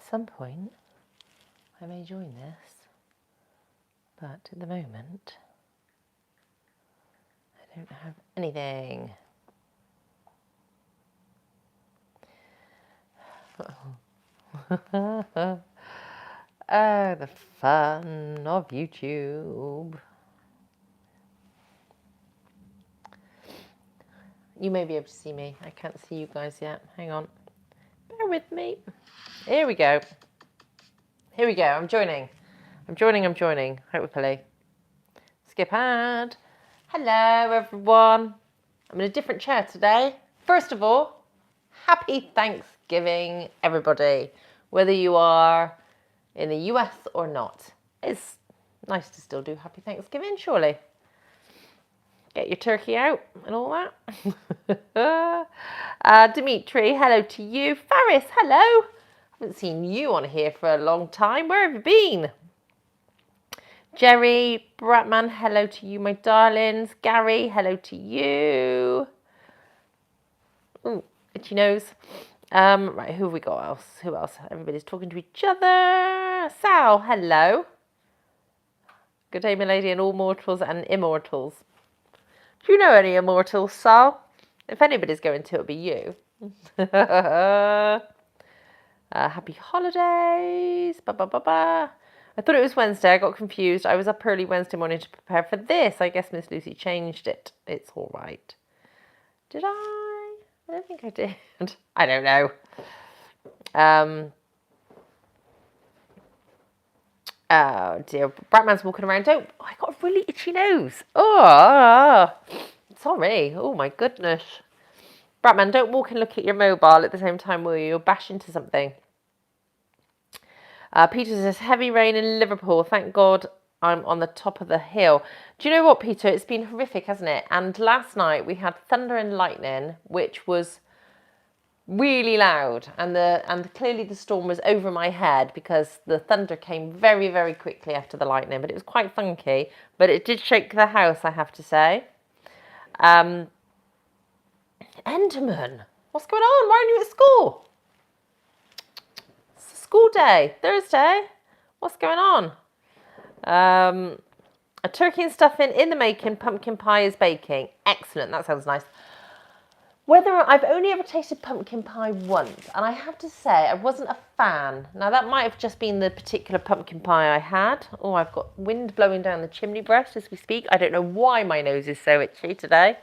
At some point, I may join this, but at the moment, I don't have anything. Oh, the fun of YouTube. You may be able to see me. I can't see you guys yet. Hang on. Bear with me. Here we go. Here we go. I'm joining. Hopefully. Skip ad. Hello, everyone. I'm in a different chair today. First of all, happy Thanksgiving, everybody. Whether you are in the US or not. It's nice to still do happy Thanksgiving, surely. Get your turkey out and all that. Dimitri, hello to you. Faris, hello. Haven't seen you on here for a long time. Where have you been? Jerry, Bratman, hello to you, my darlings. Gary, hello to you. Ooh, itchy nose. Right, who have we got else? Who else? Everybody's talking to each other. Sal, hello. Good day, my lady, and all mortals and immortals. Do you know any immortals, Sal? If anybody's going to, it'll be you. Happy holidays. Ba, ba, ba, ba. I thought it was Wednesday. I got confused. I was up early Wednesday morning to prepare for this. I guess Miss Lucy changed it. It's all right. Did I? I don't think I did. I don't know. Oh dear. Bratman's walking around. I got a really itchy nose. Oh, sorry. Oh my goodness. Bratman, don't walk and look at your mobile at the same time, will you? You'll bash into something. Peter says, heavy rain in Liverpool. Thank God I'm on the top of the hill. Do you know what, Peter? It's been horrific, hasn't it? And last night we had thunder and lightning, which was really loud. And clearly the storm was over my head because the thunder came very, very quickly after the lightning. But it was quite funky. But it did shake the house, I have to say. Enderman, what's going on? Why aren't you at school? School day, Thursday. What's going on? A turkey and stuffing in the making. Pumpkin pie is baking. Excellent. That sounds nice. I've only ever tasted pumpkin pie once, and I have to say I wasn't a fan. Now that might have just been the particular pumpkin pie I had. Oh, I've got wind blowing down the chimney breast as we speak. I don't know why my nose is so itchy today.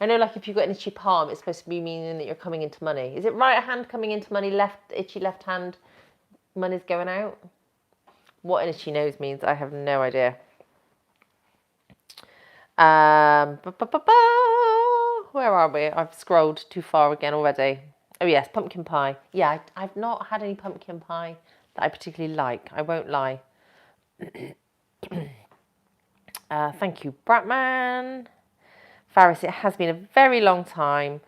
I know, like, if you've got an itchy palm, it's supposed to be meaning that you're coming into money. Is it right hand coming into money, itchy left hand, money's going out? What an itchy nose means, I have no idea. Where are we? I've scrolled too far again already. Oh, yes, pumpkin pie. Yeah, I've not had any pumpkin pie that I particularly like. I won't lie. Thank you, Bratman. Faris, it has been a very long time.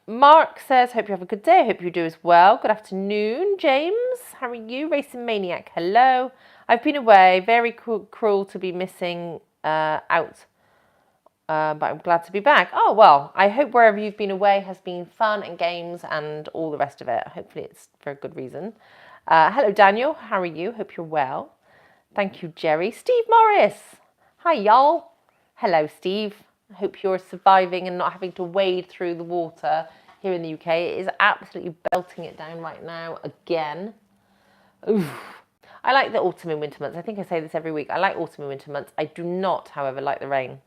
Mark says, hope you have a good day. I hope you do as well. Good afternoon, James. How are you? Racing Maniac, hello. I've been away. Very cruel to be missing out. But I'm glad to be back. Oh, well, I hope wherever you've been away has been fun and games and all the rest of it. Hopefully it's for a good reason. Hello, Daniel. How are you? Hope you're well. Thank you, Jerry. Steve Morris. Hi, y'all. Hello, Steve. I hope you're surviving and not having to wade through the water here in the UK. It is absolutely belting it down right now again. Oof. I like the autumn and winter months. I think I say this every week. I like autumn and winter months. I do not, however, like the rain.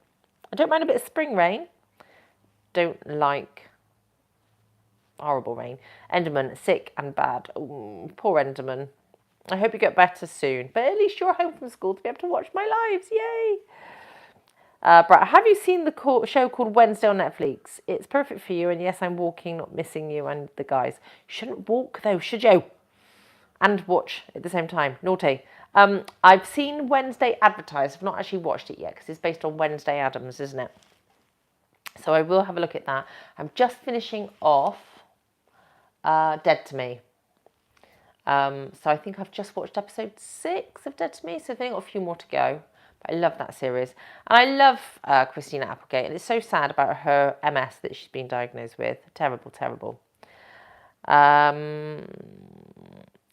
I don't mind a bit of spring rain. Don't like horrible rain. Enderman, sick and bad. Ooh, poor Enderman. I hope you get better soon. But at least you're home from school to be able to watch my lives. Yay! Brett, have you seen the show called Wednesday on Netflix? It's perfect for you. And yes, I'm walking, not missing you and the guys. You shouldn't walk though, should you? And watch at the same time. Naughty. I've seen Wednesday advertised. I've not actually watched it yet because it's based on Wednesday Addams, isn't it? So I will have a look at that. I'm just finishing off Dead to Me. So I think I've just watched episode 6 of Dead to Me. So I think I've got a few more to go. I love that series. And I love Christina Applegate. And it's so sad about her MS that she's been diagnosed with. Terrible, terrible. Um,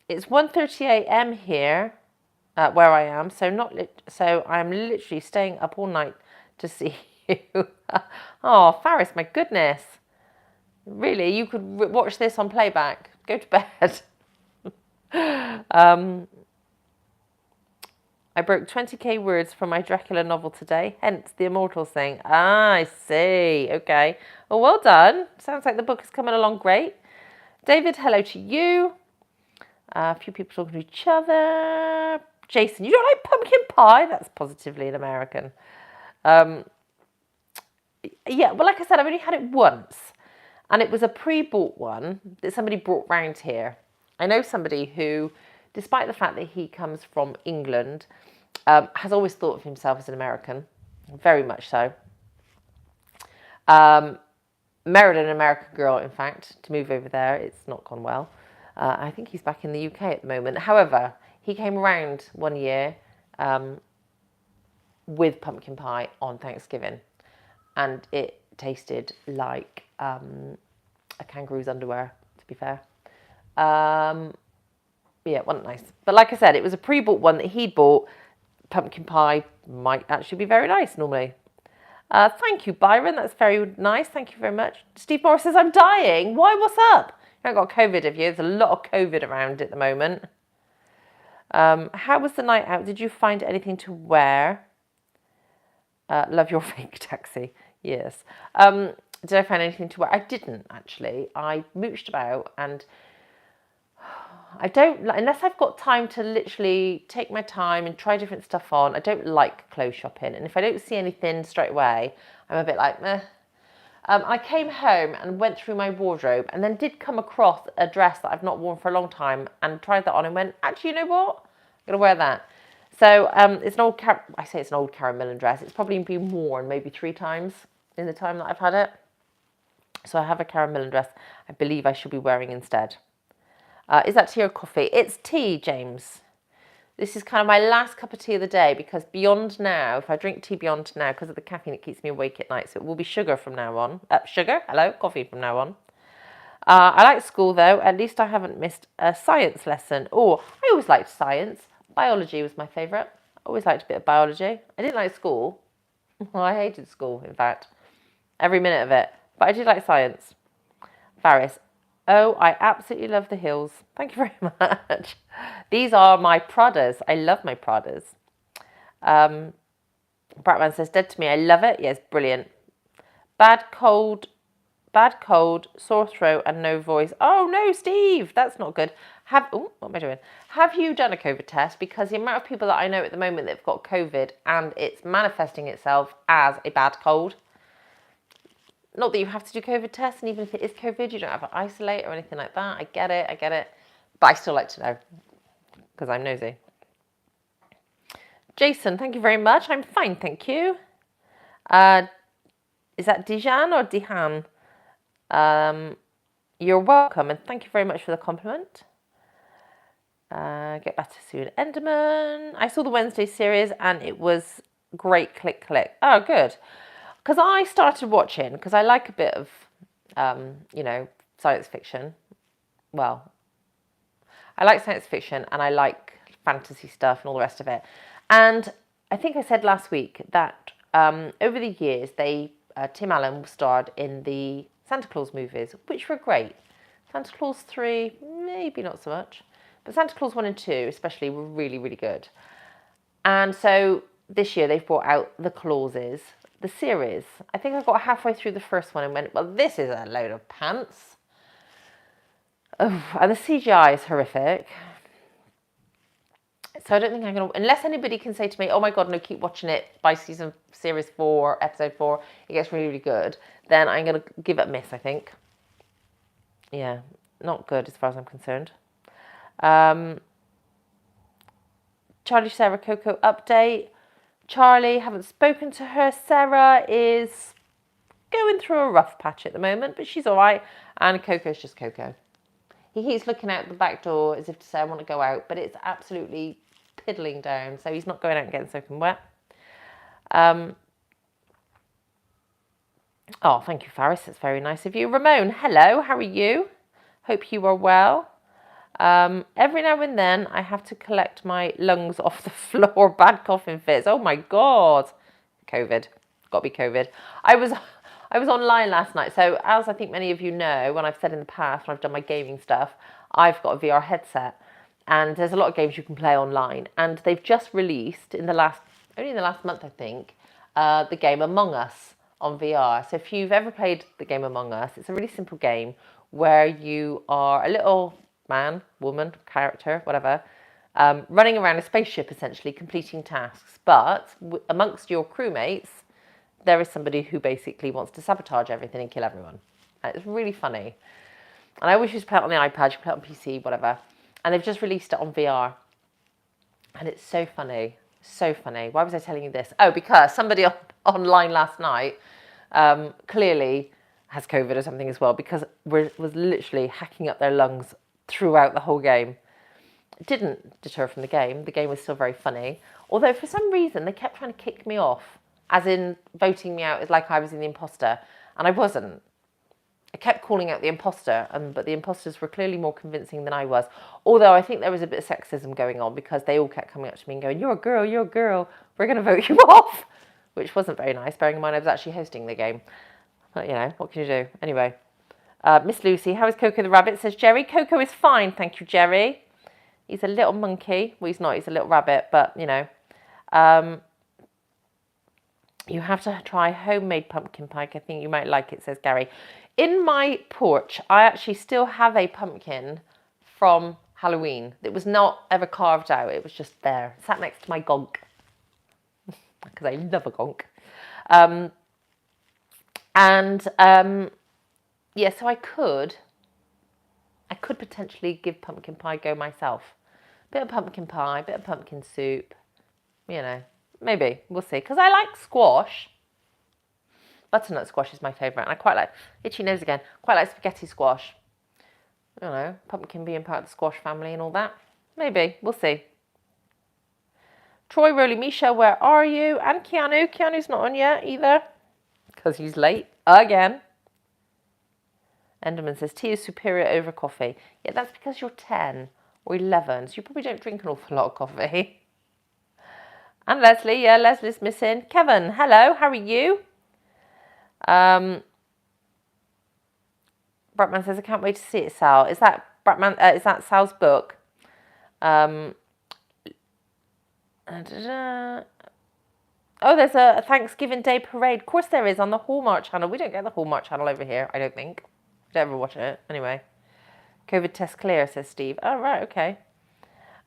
it's 1:30 a.m. here where I am, so so I'm literally staying up all night to see you. Oh, Faris, my goodness. Really, you could watch this on playback. Go to bed. I broke 20k words from my Dracula novel today, hence the Immortals thing. Ah, I see. Okay. Well done. Sounds like the book is coming along great. David, hello to you. A few people talking to each other. Jason, you don't like pumpkin pie? That's positively an American. Yeah, well, like I said, I've only had it once. And it was a pre-bought one that somebody brought round here. I know somebody who, despite the fact that he comes from England, has always thought of himself as an American, very much so. Married an American girl, in fact, to move over there. It's not gone well. I think he's back in the UK at the moment. However, he came around one year with pumpkin pie on Thanksgiving, and it tasted like a kangaroo's underwear, to be fair. Yeah, it wasn't nice. But like I said, it was a pre-bought one that he'd bought. Pumpkin pie might actually be very nice normally. Thank you, Byron. That's very nice. Thank you very much. Steve Morris says, I'm dying. Why? What's up? You haven't got COVID, have you? There's a lot of COVID around at the moment. How was the night out? Did you find anything to wear? Love your fake taxi. Yes. Did I find anything to wear? I didn't, actually. I mooched about, and I don't, unless I've got time to literally take my time and try different stuff on, I don't like clothes shopping. And if I don't see anything straight away, I'm a bit like, meh. I came home and went through my wardrobe and then did come across a dress that I've not worn for a long time and tried that on and went, actually, you know what? I'm going to wear that. So it's an old, I say it's an old Karen Millen dress. It's probably been worn maybe 3 times in the time that I've had it. So I have a Karen Millen dress I believe I should be wearing instead. Is that tea or coffee? It's tea, James. This is kind of my last cup of tea of the day because beyond now, if I drink tea beyond now, because of the caffeine, it keeps me awake at night. So it will be sugar from now on. Sugar? Hello? Coffee from now on. I like school, though. At least I haven't missed a science lesson. Oh, I always liked science. Biology was my favourite. I always liked a bit of biology. I didn't like school. Well, I hated school, in fact. Every minute of it. But I did like science. Faris. Oh, I absolutely love the heels. Thank you very much. These are my Pradas. I love my Pradas. Bratman says, dead to me. I love it. Yes, brilliant. Bad cold, sore throat and no voice. Oh, no, Steve. That's not good. What am I doing? Have you done a COVID test? Because the amount of people that I know at the moment that have got COVID and it's manifesting itself as a bad cold. Not that you have to do COVID tests, and even if it is COVID, you don't have to isolate or anything like that. I get it. But I still like to know, because I'm nosy. Jason, thank you very much. I'm fine, thank you. Is that Dijan or Dihan? You're welcome, and thank you very much for the compliment. Get better soon. Enderman. I saw the Wednesday series, and it was great. Click. Oh, good. Because I started watching, because I like a bit of, science fiction. Well, I like science fiction and I like fantasy stuff and all the rest of it. And I think I said last week that over the years, Tim Allen starred in the Santa Claus movies, which were great. Santa Claus 3, maybe not so much. But Santa Claus 1 and 2 especially were really, really good. And so this year they've brought out The Clauses, the series. I think I got halfway through the first one and went, well, this is a load of pants. Oh, and the CGI is horrific. So I don't think I'm going to, unless anybody can say to me, oh my God, no, keep watching it by series 4, episode 4, it gets really, really good, then I'm going to give it a miss, I think. Yeah, not good as far as I'm concerned. Charlie, Sarah, Coco update. Charlie, haven't spoken to her. Sarah is going through a rough patch at the moment, but she's all right. And Coco's just Coco. He keeps looking out the back door as if to say, I want to go out, but it's absolutely piddling down, so he's not going out and getting soaking wet. Oh, thank you, Faris. That's very nice of you. Ramon, hello. How are you? Hope you are well. Every now and then I have to collect my lungs off the floor. Bad coughing fits. Oh my God. COVID. Got to be COVID. I was online last night. So as I think many of you know, when I've said in the past, when I've done my gaming stuff, I've got a VR headset. And there's a lot of games you can play online. And they've just released only in the last month, I think, the game Among Us on VR. So if you've ever played the game Among Us, it's a really simple game where you are a little man, woman, character, whatever, running around a spaceship essentially, completing tasks. But amongst your crewmates, there is somebody who basically wants to sabotage everything and kill everyone. And it's really funny. And I wish you could play it on the iPad, you could play it on PC, whatever. And they've just released it on VR. And it's so funny. So funny. Why was I telling you this? Oh, because somebody online last night clearly has COVID or something as well, because was literally hacking up their lungs throughout the whole game. It didn't deter from the game. The game was still very funny. Although for some reason they kept trying to kick me off, as in voting me out as like I was in the imposter. And I wasn't. I kept calling out the imposter, but the imposters were clearly more convincing than I was. Although I think there was a bit of sexism going on, because they all kept coming up to me and going, you're a girl, we're going to vote you off. Which wasn't very nice, bearing in mind I was actually hosting the game. But, you know, what can you do? Anyway, Miss Lucy, how is Coco the rabbit? Says Jerry. Coco is fine, thank you, Jerry. He's a little monkey. Well, he's not, he's a little rabbit, but, you know. You have to try homemade pumpkin pie. I think you might like it, says Gary. In my porch, I actually still have a pumpkin from Halloween. It was not ever carved out. It was just there. It sat next to my gonk. Because I love a gonk. Yeah, so I could potentially give pumpkin pie a go myself. Bit of pumpkin pie, bit of pumpkin soup. You know, maybe. We'll see. Because I like squash. Butternut squash is my favourite. And I quite like, itchy nose again, quite like spaghetti squash. I don't know, pumpkin being part of the squash family and all that. Maybe. We'll see. Troy, Roly, Misha, where are you? And Keanu. Keanu's not on yet either, because he's late again. Enderman says, tea is superior over coffee. Yeah, that's because you're 10 or 11, so you probably don't drink an awful lot of coffee. And Leslie, yeah, Leslie's missing. Kevin, hello, how are you? Bratman says, I can't wait to see it, Sal. Is that Bratman? Is that Sal's book? Oh, there's a Thanksgiving Day parade. Of course there is, on the Hallmark channel. We don't get the Hallmark channel over here, I don't think. I don't ever watch it. Anyway. COVID test clear, says Steve. Oh, right, okay.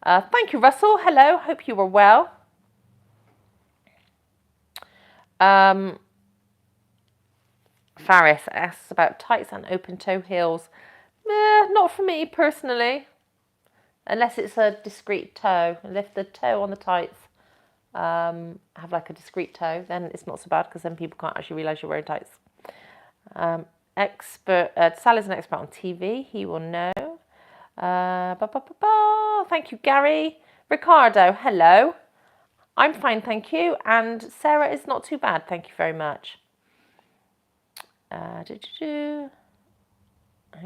Thank you, Russell. Hello, hope you are well. Faris asks about tights and open toe heels. Not for me personally. Unless it's a discreet toe. Lift the toe on the tights. Have like a discreet toe. Then it's not so bad, because then people can't actually realise you're wearing tights. Sal is an expert on TV. He will know. Thank you, Gary. Ricardo, hello. I'm fine, thank you. And Sarah is not too bad. Thank you very much. Hang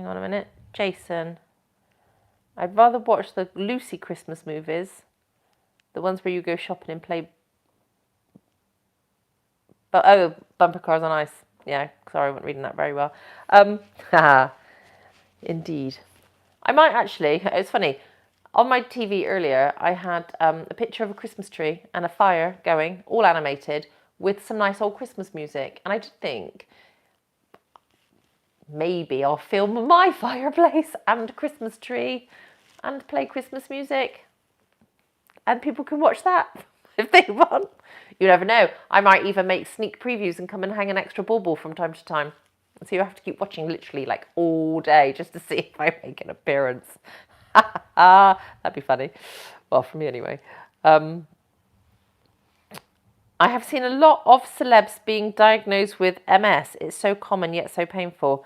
on a minute. Jason. I'd rather watch the Lucy Christmas movies. The ones where you go shopping and play... Bumper Cars on Ice. Yeah, sorry, I wasn't reading that very well. Indeed. I might actually... It's funny. On my TV earlier, I had a picture of a Christmas tree and a fire going, all animated, with some nice old Christmas music. And I did think... maybe I'll film my fireplace and Christmas tree and play Christmas music. And people can watch that if they want. You never know. I might even make sneak previews and come and hang an extra bauble from time to time. So you have to keep watching literally like all day just to see if I make an appearance. That'd be funny. Well, for me anyway. I have seen a lot of celebs being diagnosed with MS. It's so common yet so painful.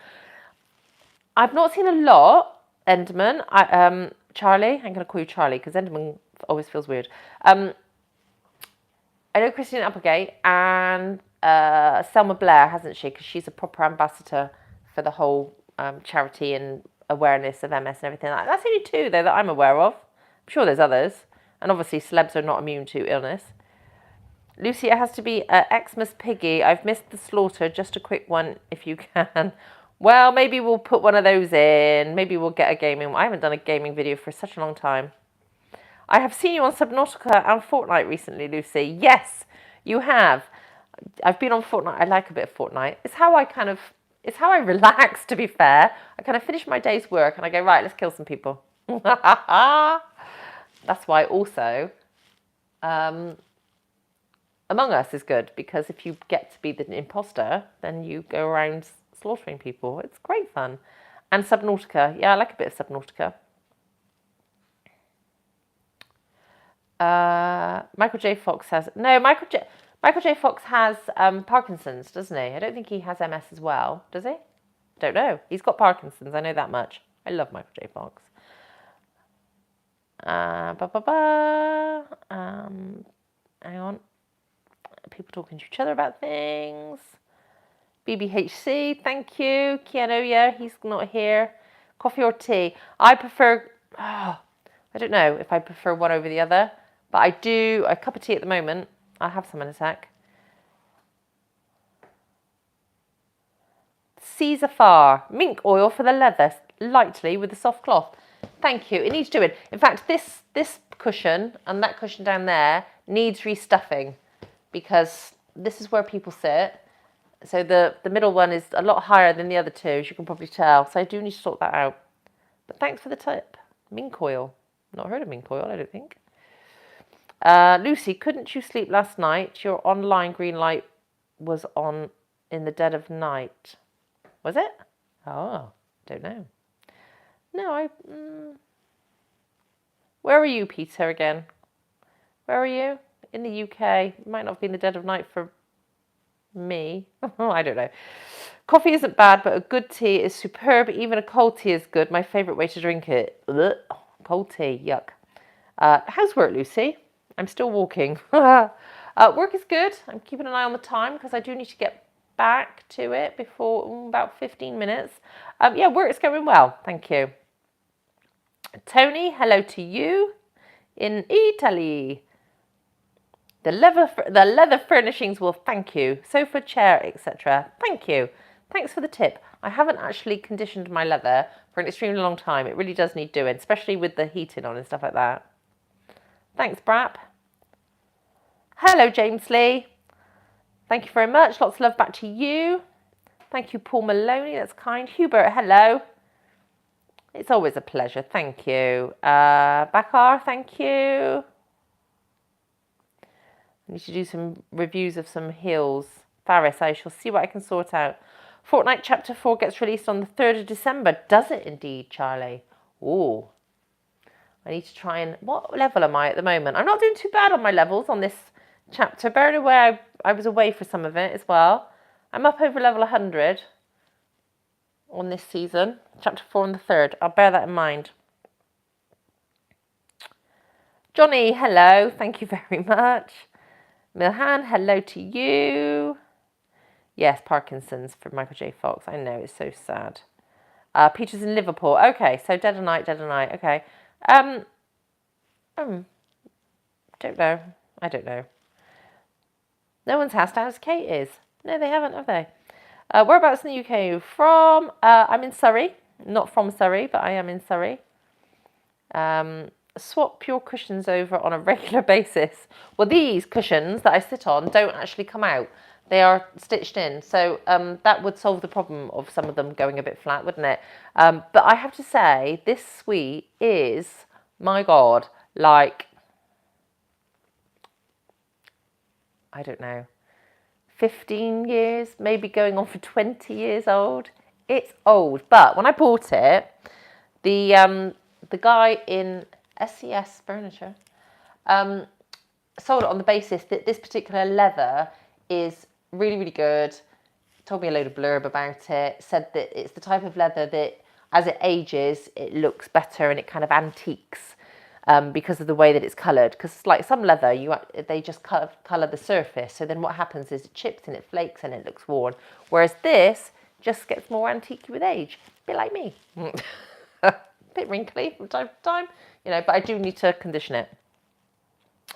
I've not seen a lot, Enderman. Charlie, I'm going to call you Charlie because Enderman always feels weird. I know Christine Applegate and Selma Blair, hasn't she? Because she's a proper ambassador for the whole charity and awareness of MS and everything like that. That's only 2, though, that I'm aware of. I'm sure there's others. And obviously, celebs are not immune to illness. Lucy, it has to be Xmas Piggy. I've missed the slaughter. Just a quick one, if you can. Well, maybe we'll put one of those in. Maybe we'll get a gaming one. I haven't done a gaming video for such a long time. I have seen you on Subnautica and Fortnite recently, Lucy. Yes, you have. I've been on Fortnite. I like a bit of Fortnite. It's how I relax, to be fair. I kind of finish my day's work and I go, right, let's kill some people. That's why also Among Us is good, because if you get to be the imposter, then you go around slaughtering people. It's great fun. And Subnautica. Yeah, I like a bit of Subnautica. Michael J. Fox has... No, Michael J. Fox has Parkinson's, doesn't he? I don't think he has MS as well. Does he? Don't know. He's got Parkinson's. I know that much. I love Michael J. Fox. Hang on. People talking to each other about things. BBHC, thank you. Keanu, yeah, he's not here. Coffee or tea? I prefer... I don't know if I prefer one over the other. But I do a cup of tea at the moment. I'll have some in a sec. Caesar Far. Mink oil for the leather, lightly with a soft cloth. Thank you. It needs doing. In fact, this cushion and that cushion down there needs restuffing, because this is where people sit. So the middle one is a lot higher than the other 2, as you can probably tell. So I do need to sort that out. But thanks for the tip. Mink oil. Not heard of mink oil, I don't think. Lucy, couldn't you sleep last night? Your online green light was on in the dead of night. Was it? Oh, don't know. No, Where are you, Peter, again? Where are you? In the UK. It might not have been the dead of night for me. I don't know. Coffee isn't bad, but a good tea is superb. Even a cold tea is good. My favourite way to drink it. Ugh. Cold tea, yuck. How's work, Lucy? I'm still walking. Work is good. I'm keeping an eye on the time because I do need to get back to it before about 15 minutes. Yeah, work is going well. Thank you. Tony, hello to you in Italy. The leather furnishings will thank you. Sofa, chair, etc. Thank you. Thanks for the tip. I haven't actually conditioned my leather for an extremely long time. It really does need doing, especially with the heating on and stuff like that. Thanks, Brap. Hello, James Lee. Thank you very much. Lots of love back to you. Thank you, Paul Maloney. That's kind. Hubert, hello. It's always a pleasure. Thank you. Bakar, thank you. I need to do some reviews of some heels. Faris, I shall see what I can sort out. Fortnite Chapter 4 gets released on the 3rd of December. Does it indeed, Charlie? Oh. I need to try and... What level am I at the moment? I'm not doing too bad on my levels on this chapter. Bearing away, I was away for some of it as well. I'm up over level 100 on this season. Chapter 4 on the 3rd. I'll bear that in mind. Johnny, hello. Thank you very much. Milhan, hello to you. Yes, Parkinson's for Michael J. Fox. I know, it's so sad. Peter's in Liverpool. Okay, so dead of night. Okay. Don't know. I don't know. No one's asked how Kate is. No, they haven't, have they? Whereabouts in the UK are you from? I'm in Surrey. Not from Surrey, but I am in Surrey. Swap your cushions over on a regular basis. Well, these cushions that I sit on don't actually come out. They are stitched in. So that would solve the problem of some of them going a bit flat, wouldn't it? But I have to say, this suite is, my God, like, I don't know, 15 years, maybe going on for 20 years old. It's old. But when I bought it, the guy in SES Furniture sold it on the basis that this particular leather is really, really good. Told me a load of blurb about it. Said that it's the type of leather that as it ages, it looks better and it kind of antiques because of the way that it's coloured. Because like some leather, they just colour the surface. So then what happens is it chips and it flakes and it looks worn. Whereas this just gets more antique with age. A bit like me. Bit wrinkly from time to time, but I do need to condition it.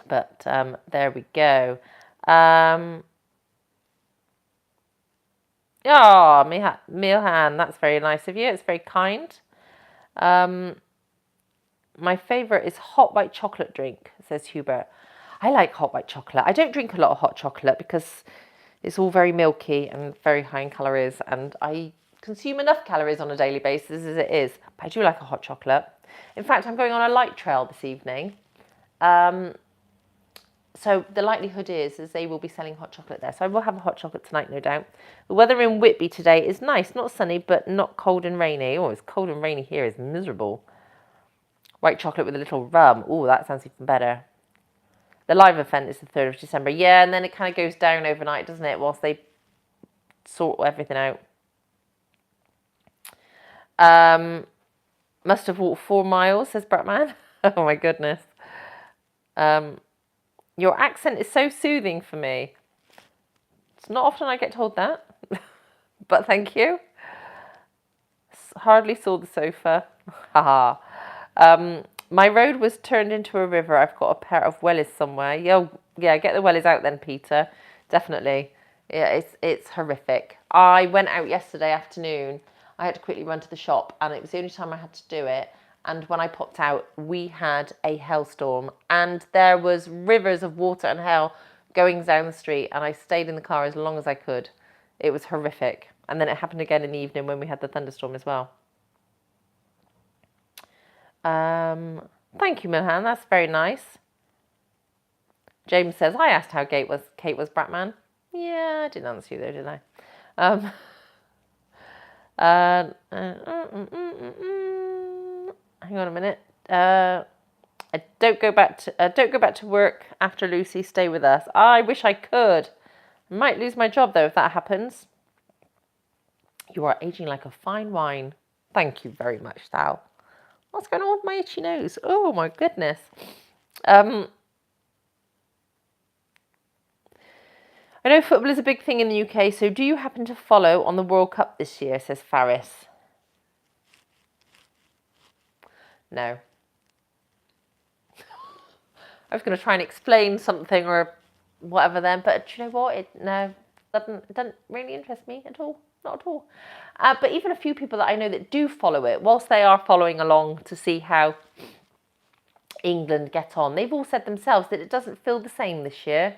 But there we go. Milhan, that's very nice of you. It's very kind. My favourite is hot white chocolate drink, says Hubert. I like hot white chocolate. I don't drink a lot of hot chocolate because it's all very milky and very high in calories, and I consume enough calories on a daily basis as it is. But I do like a hot chocolate. In fact, I'm going on a light trail this evening. So the likelihood is they will be selling hot chocolate there. So I will have a hot chocolate tonight, no doubt. The weather in Whitby today is nice, not sunny, but not cold and rainy. Oh, it's cold and rainy here. It's miserable. White chocolate with a little rum. Oh, that sounds even better. The live event is the 3rd of December. Yeah, and then it kind of goes down overnight, doesn't it, whilst they sort everything out. Must have walked 4 miles, says Bratman. Oh, my goodness. Your accent is so soothing for me. It's not often I get told that, but thank you. Hardly saw the sofa. Haha. My road was turned into a river. I've got a pair of wellies somewhere. Yeah, get the wellies out then, Peter. Definitely. Yeah, it's horrific. I went out yesterday afternoon. I had to quickly run to the shop, and it was the only time I had to do it. And when I popped out, we had a hailstorm, and there was rivers of water and hail going down the street, and I stayed in the car as long as I could. It was horrific. And then it happened again in the evening when we had the thunderstorm as well. Thank you, Milhan. That's very nice. James says, I asked how Kate was, Bratman. Yeah, I didn't answer you though, did I? Hang on a minute. Don't go back to work after Lucy. Stay with us. I wish I could. I might lose my job though if that happens. You are aging like a fine wine. Thank you very much, Sal. What's going on with my itchy nose? Oh my goodness. I know football is a big thing in the UK, so do you happen to follow on the World Cup this year, says Faris. No. I was going to try and explain something or whatever then, but do you know what? It doesn't really interest me at all. Not at all. But even a few people that I know that do follow it, whilst they are following along to see how England get on, they've all said themselves that it doesn't feel the same this year.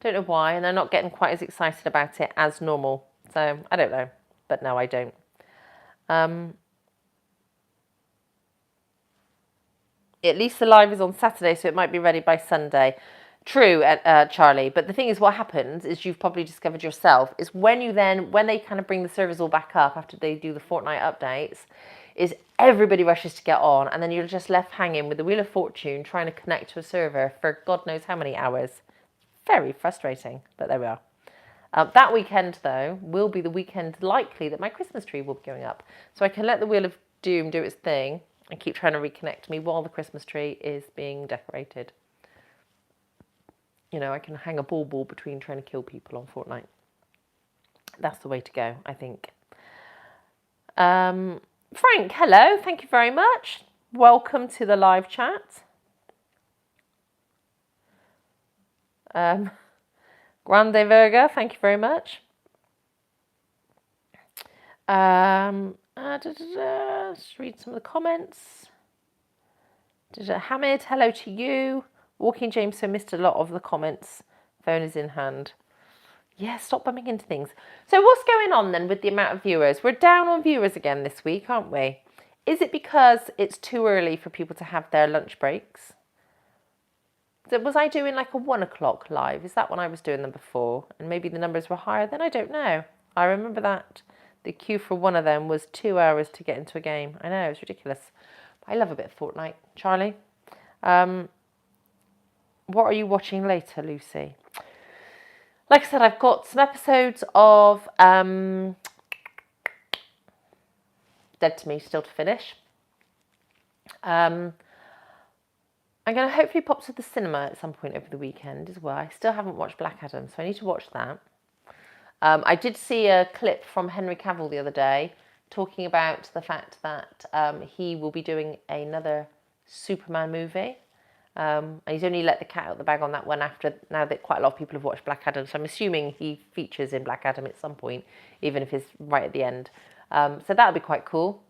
Don't know why, and they're not getting quite as excited about it as normal. So I don't know, but no, I don't. At least the live is on Saturday, so it might be ready by Sunday. True, Charlie. But the thing is, what happens is, you've probably discovered yourself, is when they kind of bring the servers all back up after they do the fortnight updates, is everybody rushes to get on, and then you're just left hanging with the Wheel of Fortune trying to connect to a server for God knows how many hours. Very frustrating, but there we are. That weekend, though, will be the weekend likely that my Christmas tree will be going up. So I can let the Wheel of Doom do its thing and keep trying to reconnect me while the Christmas tree is being decorated. I can hang a ball between trying to kill people on Fortnite. That's the way to go, I think. Frank, hello. Thank you very much. Welcome to the live chat. Grande Virga, thank you very much. Let's read some of the comments. Hamid, hello to you. Walking James, so missed a lot of the comments. Phone is in hand. Yeah, stop bumping into things. So what's going on then with the amount of viewers? We're down on viewers again this week, aren't we? Is it because it's too early for people to have their lunch breaks? So was I doing like a 1 o'clock live? Is that when I was doing them before? And maybe the numbers were higher then? I don't know. I remember that the queue for one of them was 2 hours to get into a game. I know, it's ridiculous. I love a bit of Fortnite. Charlie? What are you watching later, Lucy? Like I said, I've got some episodes of Dead to Me still to finish. I'm going to hopefully pop to the cinema at some point over the weekend as well. I still haven't watched Black Adam, so I need to watch that. I did see a clip from Henry Cavill the other day talking about the fact that he will be doing another Superman movie. And he's only let the cat out of the bag on that one now that quite a lot of people have watched Black Adam. So I'm assuming he features in Black Adam at some point, even if it's right at the end. So that'll be quite cool.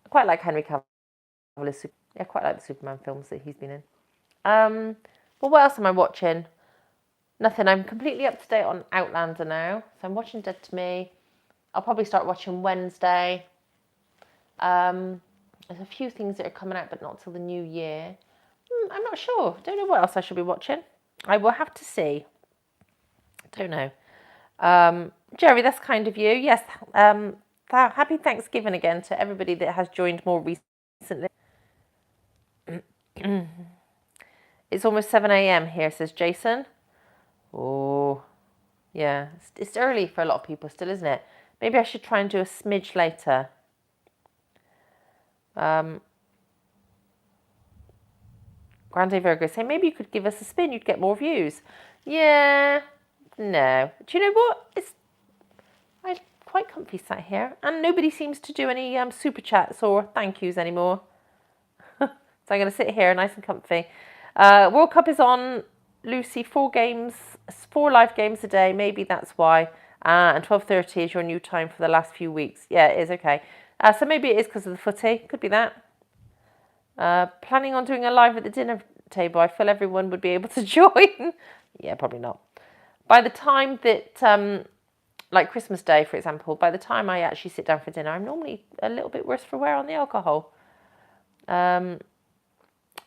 I quite like Henry Cavill. I quite like the Superman films that he's been in. Well, what else am I watching? Nothing. I'm completely up to date on Outlander now. So I'm watching Dead to Me. I'll probably start watching Wednesday. There's a few things that are coming out, but not till the new year. I'm not sure. Don't know what else I should be watching. I will have to see. Don't know. Jerry, that's kind of you. Yes. Happy Thanksgiving again to everybody that has joined more recently. It's almost 7 a.m. here, says Jason. Oh, yeah. It's early for a lot of people still, isn't it? Maybe I should try and do a smidge later. Grande Virgo saying, maybe you could give us a spin, you'd get more views. Yeah, no. Do you know what? I'm quite comfy sat here, and nobody seems to do any super chats or thank yous anymore. So I'm going to sit here nice and comfy. World Cup is on, Lucy, 4 live games a day. Maybe that's why. And 12:30 is your new time for the last few weeks. Yeah, it is, okay. So maybe it is because of the footy. Could be that. Planning on doing a live at the dinner table. I feel everyone would be able to join. Yeah, probably not. By the time that, like Christmas Day, for example, by the time I actually sit down for dinner, I'm normally a little bit worse for wear on the alcohol.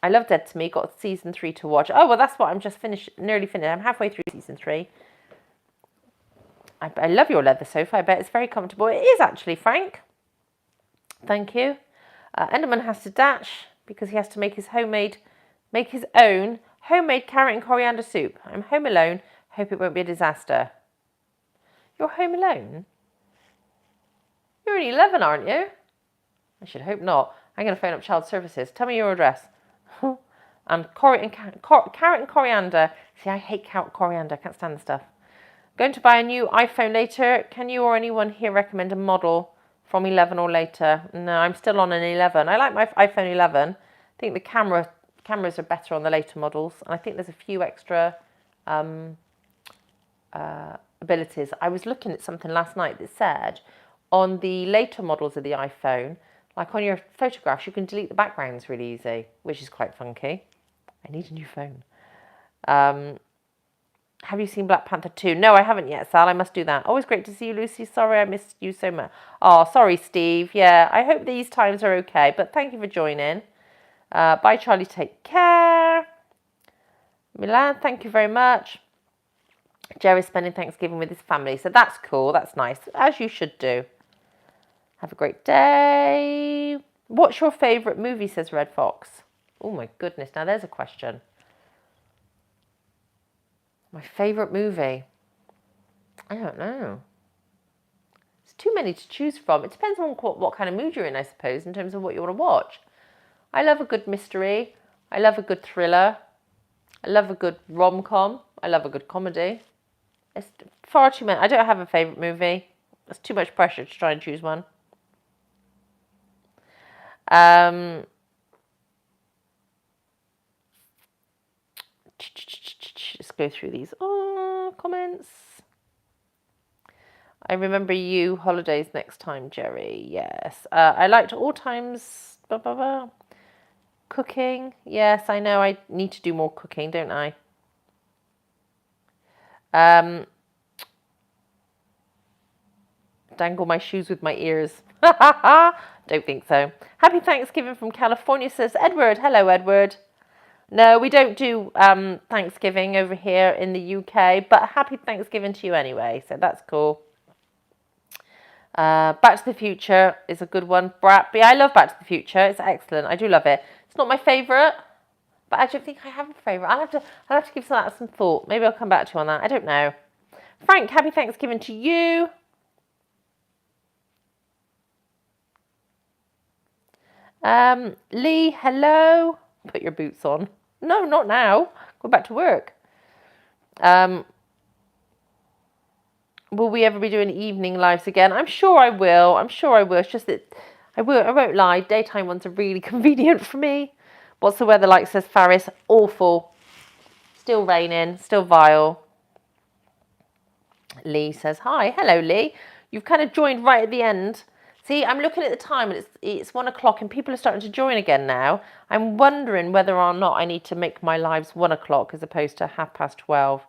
I love Dead to Me. Got season 3 to watch. Oh, well, that's what I'm just nearly finished. I'm halfway through season 3. I love your leather sofa. I bet it's very comfortable. It is actually, Frank. Thank you. Enderman has to dash because he has to make his own homemade carrot and coriander soup. I'm home alone. Hope it won't be a disaster. You're home alone? You're only 11, aren't you? I should hope not. I'm going to phone up child services. Tell me your address. And carrot and coriander. See, I hate carrot coriander. I can't stand the stuff. Going to buy a new iPhone later. Can you or anyone here recommend a model from 11 or later? No, I'm still on an 11. I like my iPhone 11. I think the cameras are better on the later models. And I think there's a few extra abilities. I was looking at something last night that said on the later models of the iPhone, like on your photographs, you can delete the backgrounds really easy, which is quite funky. I need a new phone. Have you seen Black Panther 2? No, I haven't yet, Sal. I must do that. Always great to see you, Lucy. Sorry I missed you so much. Oh, sorry, Steve. Yeah, I hope these times are okay, but thank you for joining. Bye, Charlie. Take care. Milan, thank you very much. Jerry's spending Thanksgiving with his family, so that's cool. That's nice, as you should do. Have a great day. What's your favourite movie, says Red Fox? Oh, my goodness. Now, there's a question. My favourite movie? I don't know. There's too many to choose from. It depends on what kind of mood you're in, I suppose, in terms of what you want to watch. I love a good mystery. I love a good thriller. I love a good rom-com. I love a good comedy. It's far too many. I don't have a favourite movie. It's too much pressure to try and choose one. Let's go through these comments. I remember you holidays next time, Jerry. Yes. I liked all times. Blah, blah, blah. Cooking. Yes, I know I need to do more cooking, don't I? Dangle my shoes with my ears. Don't think so. Happy Thanksgiving from California, says Edward. Hello, Edward. No, we don't do Thanksgiving over here in the UK, but happy Thanksgiving to you anyway, so that's cool. Back to the Future is a good one. But yeah, I love Back to the Future. It's excellent. I do love it. It's not my favourite, but I don't think I have a favourite. I'll have to give that some thought. Maybe I'll come back to you on that. I don't know. Frank, happy Thanksgiving to you. Lee, hello. Put your boots on. No, not now. Go back to work. What will we ever be doing evening lives again? I'm sure I will. I'm sure I will. It's just that I won't lie. Daytime ones are really convenient for me. What's the weather like, says Faris? Awful. Still raining. Still vile. Lee says, hi. Hello, Lee. You've kind of joined right at the end. See, I'm looking at the time and it's 1 o'clock and people are starting to join again now. I'm wondering whether or not I need to make my lives 1 o'clock as opposed to 12:30.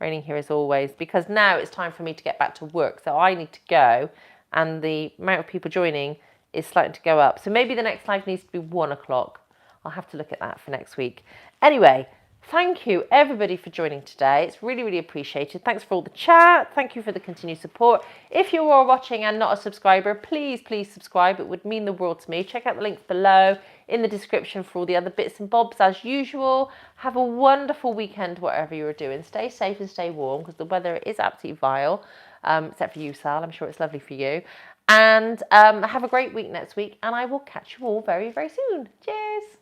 Raining here as always, because now it's time for me to get back to work. So I need to go and the amount of people joining is starting to go up. So maybe the next live needs to be 1 o'clock. I'll have to look at that for next week. Anyway, thank you everybody for joining today. It's really, really appreciated. Thanks for all the chat. Thank you for the continued support. If you are watching and not a subscriber, please subscribe. It would mean the world to me. Check out the links below in the description for all the other bits and bobs as usual. Have a wonderful weekend, whatever you're doing. Stay safe and stay warm because the weather is absolutely vile, except for you, Sal. I'm sure it's lovely for you. And have a great week next week. And I will catch you all very, very soon. Cheers.